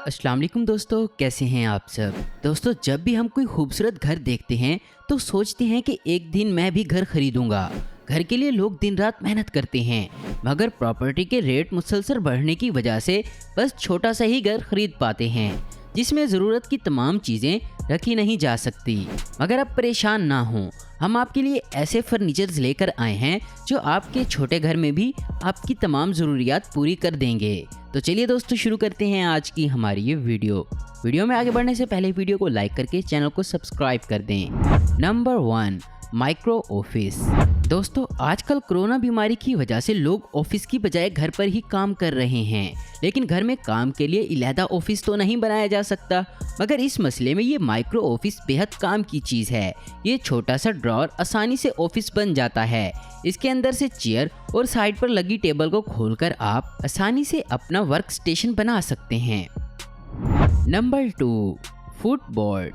अस्सलाम वालेकुम दोस्तों, कैसे हैं आप सब। दोस्तों, जब भी हम कोई खूबसूरत घर देखते हैं तो सोचते हैं कि एक दिन मैं भी घर खरीदूंगा। घर के लिए लोग दिन रात मेहनत करते हैं, मगर प्रॉपर्टी के रेट मुसलसल बढ़ने की वजह से बस छोटा सा ही घर खरीद पाते हैं, जिसमें ज़रूरत की तमाम चीज़ें रखी नहीं जा सकती। मगर आप परेशान ना हों, हम आपके लिए ऐसे फर्नीचर्स लेकर आए हैं जो आपके छोटे घर में भी आपकी तमाम ज़रूरियात पूरी कर देंगे। तो चलिए दोस्तों, शुरू करते हैं आज की हमारी ये वीडियो में आगे बढ़ने से पहले वीडियो को लाइक करके चैनल को सब्सक्राइब कर दें। Number 1, micro office. दोस्तों, आजकल कोरोना बीमारी की वजह से लोग ऑफिस की बजाय घर पर ही काम कर रहे हैं, लेकिन घर में काम के लिए इलादा ऑफिस तो नहीं बनाया जा सकता। मगर इस मसले में ये माइक्रो ऑफिस बेहद काम की चीज़ है। ये छोटा सा ड्रॉर आसानी से ऑफिस बन जाता है। इसके अंदर से चेयर और साइड पर लगी टेबल को खोलकर आप आसानी से अपना वर्क स्टेशन बना सकते हैं। Number 2, footboard.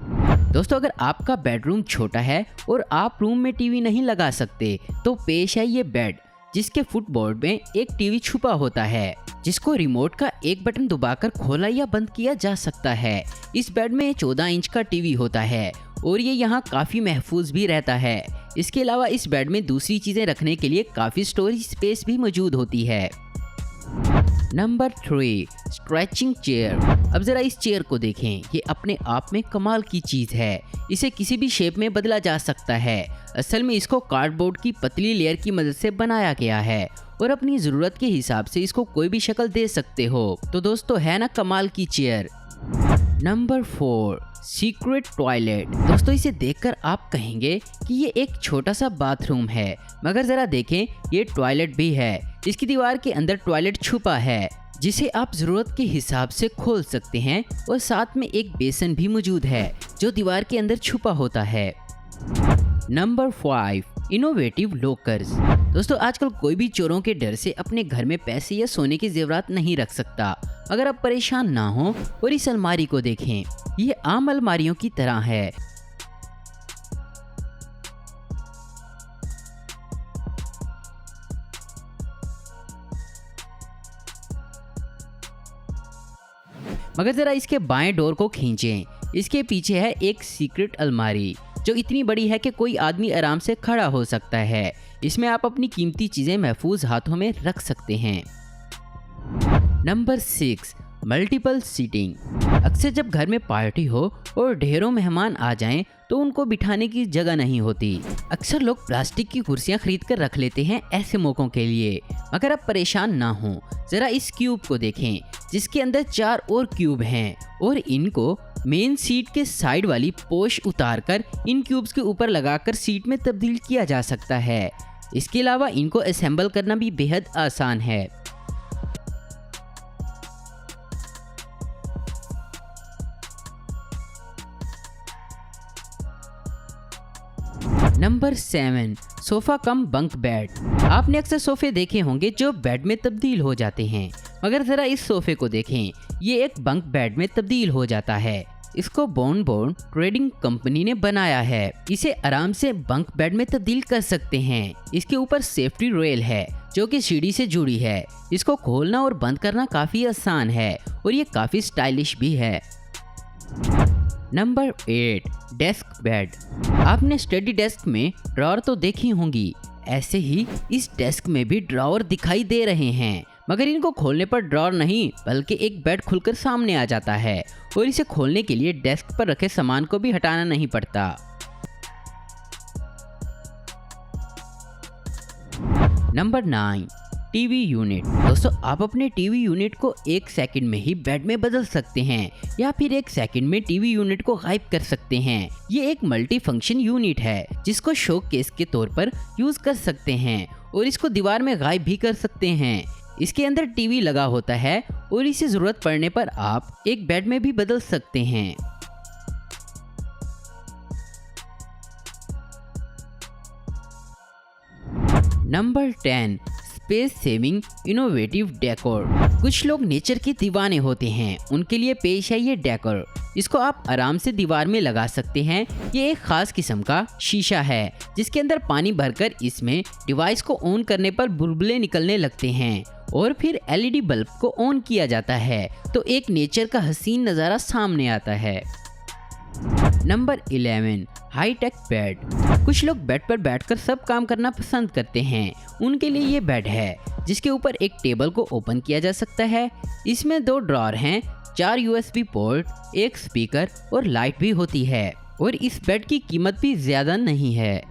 दोस्तों, अगर आपका बेडरूम छोटा है और आप रूम में टीवी नहीं लगा सकते तो पेश है ये बेड, जिसके फुटबोर्ड में एक टीवी छुपा होता है, जिसको रिमोट का एक बटन दबाकर खोला या बंद किया जा सकता है। इस बेड में 14 इंच का टीवी होता है और ये यहाँ काफ़ी महफूज भी रहता है। इसके अलावा इस बेड में दूसरी चीज़ें रखने के लिए काफ़ी स्टोरेज स्पेस भी मौजूद होती है। Number 3, stretching chair. अब ज़रा इस चेयर को देखें, ये अपने आप में कमाल की चीज़ है। इसे किसी भी शेप में बदला जा सकता है। असल में इसको कार्डबोर्ड की पतली लेयर की मदद से बनाया गया है और अपनी ज़रूरत के हिसाब से इसको कोई भी शक्ल दे सकते हो। तो दोस्तों, है ना कमाल की चेयर। Number 4, secret toilet. दोस्तों, इसे देखकर आप कहेंगे कि ये एक छोटा सा बाथरूम है, मगर ज़रा देखें, ये टॉयलेट भी है। इसकी दीवार के अंदर टॉयलेट छुपा है, जिसे आप ज़रूरत के हिसाब से खोल सकते हैं और साथ में एक बेसन भी मौजूद है जो दीवार के अंदर छुपा होता है। Number 5, innovative lockers. दोस्तों, आजकल कोई भी चोरों के डर से अपने घर में पैसे या सोने के जेवरात नहीं रख सकता। अगर आप परेशान ना हो और इस अलमारी को देखें, ये आम अलमारियों की तरह है। मगर ज़रा इसके बाएं डोर को खींचें, इसके पीछे है एक सीक्रेट अलमारी जो इतनी बड़ी है कि कोई आदमी आराम से खड़ा हो सकता है। इसमें आप अपनी कीमती चीज़ें महफूज हाथों में रख सकते हैं। Number 6, multiple seating. अक्सर जब घर में पार्टी हो और ढेरों मेहमान आ जाएं तो उनको बिठाने की जगह नहीं होती। अक्सर लोग प्लास्टिक की कुर्सियां खरीद कर रख लेते हैं ऐसे मौक़ों के लिए। मगर आप परेशान ना हो, ज़रा इस क्यूब को देखें, जिसके अंदर 4 और क्यूब हैं और इनको मेन सीट के साइड वाली पोश उतारकर इन क्यूब्स के ऊपर लगाकर सीट में तब्दील किया जा सकता है। इसके अलावा इनको असेंबल करना भी बेहद आसान है। Number 7, sofa cum bunk bed. आपने अक्सर सोफ़े देखे होंगे जो बेड में तब्दील हो जाते हैं, मगर ज़रा इस सोफ़े को देखें, ये एक बंक बेड में तब्दील हो जाता है। इसको बोर्न ट्रेडिंग कंपनी ने बनाया है। इसे आराम से बंक बेड में तब्दील कर सकते हैं। इसके ऊपर सेफ्टी रेल है जो कि सीढ़ी से जुड़ी है। इसको खोलना और बंद करना काफ़ी आसान है और ये काफ़ी स्टाइलिश भी है। Number 8, desk bed. आपने स्टडी डेस्क में ड्रॉअर तो देखी होंगी, ऐसे ही इस डेस्क में भी ड्रॉअर दिखाई दे रहे हैं, मगर इनको खोलने पर ड्रॉअर नहीं बल्कि एक बेड खुलकर सामने आ जाता है और इसे खोलने के लिए डेस्क पर रखे सामान को भी हटाना नहीं पड़ता। Number 9, TV unit. दोस्तों, आप अपने टीवी यूनिट को 1 सेकंड में ही बेड में बदल सकते हैं या फिर 1 सेकंड में टीवी यूनिट को गायब कर सकते हैं। ये एक मल्टी फंक्शन यूनिट है जिसको शोकेस के तौर पर यूज कर सकते हैं और इसको दीवार में गायब भी कर सकते हैं। इसके अंदर टीवी लगा होता है और इसे ज़रूरत पड़ने पर आप एक बेड में भी बदल सकते हैं। Number 10, space saving innovative decor. कुछ लोग नेचर के दीवाने होते हैं, उनके लिए पेश है ये डेकोर। इसको आप आराम से दीवार में लगा सकते हैं। ये एक खास किस्म का शीशा है जिसके अंदर पानी भरकर इसमें डिवाइस को ऑन करने पर बुलबुले निकलने लगते हैं और फिर एलईडी बल्ब को ऑन किया जाता है तो एक नेचर का हसीन नज़ारा सामने आता है। Number 11, high tech bed. कुछ लोग बेड पर बैठकर सब काम करना पसंद करते हैं। उनके लिए ये बेड है जिसके ऊपर एक टेबल को ओपन किया जा सकता है। इसमें 2 ड्रॉर हैं, 4 USB पोर्ट, एक स्पीकर और लाइट भी होती है और इस बेड की कीमत भी ज़्यादा नहीं है।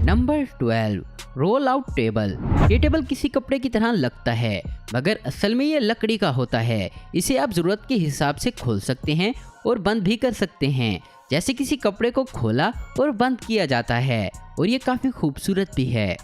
Number 12, roll out table. ये टेबल किसी कपड़े की तरह लगता है मगर असल में ये लकड़ी का होता है। इसे आप ज़रूरत के हिसाब से खोल सकते हैं और बंद भी कर सकते हैं, जैसे किसी कपड़े को खोला और बंद किया जाता है और ये काफ़ी खूबसूरत भी है।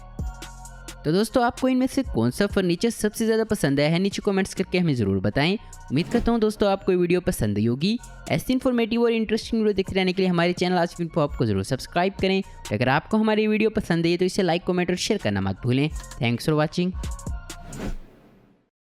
तो दोस्तों आपको इनमें से कौन सा फर्नीचर सबसे ज़्यादा पसंद आया है, नीचे कमेंट्स करके हमें ज़रूर बताएं। उम्मीद करता हूँ दोस्तों आपको ये वीडियो पसंद आई होगी। ऐसी इन्फॉर्मेटिव और इंटरेस्टिंग वीडियो देखते रहने के लिए हमारे चैनल आसिफ इन्फो आपको ज़रूर सब्सक्राइब करें। अगर आपको हमारी वीडियो पसंद आई तो इसे लाइक, कमेंट और शेयर करना मत भूलें। Thanks for watching.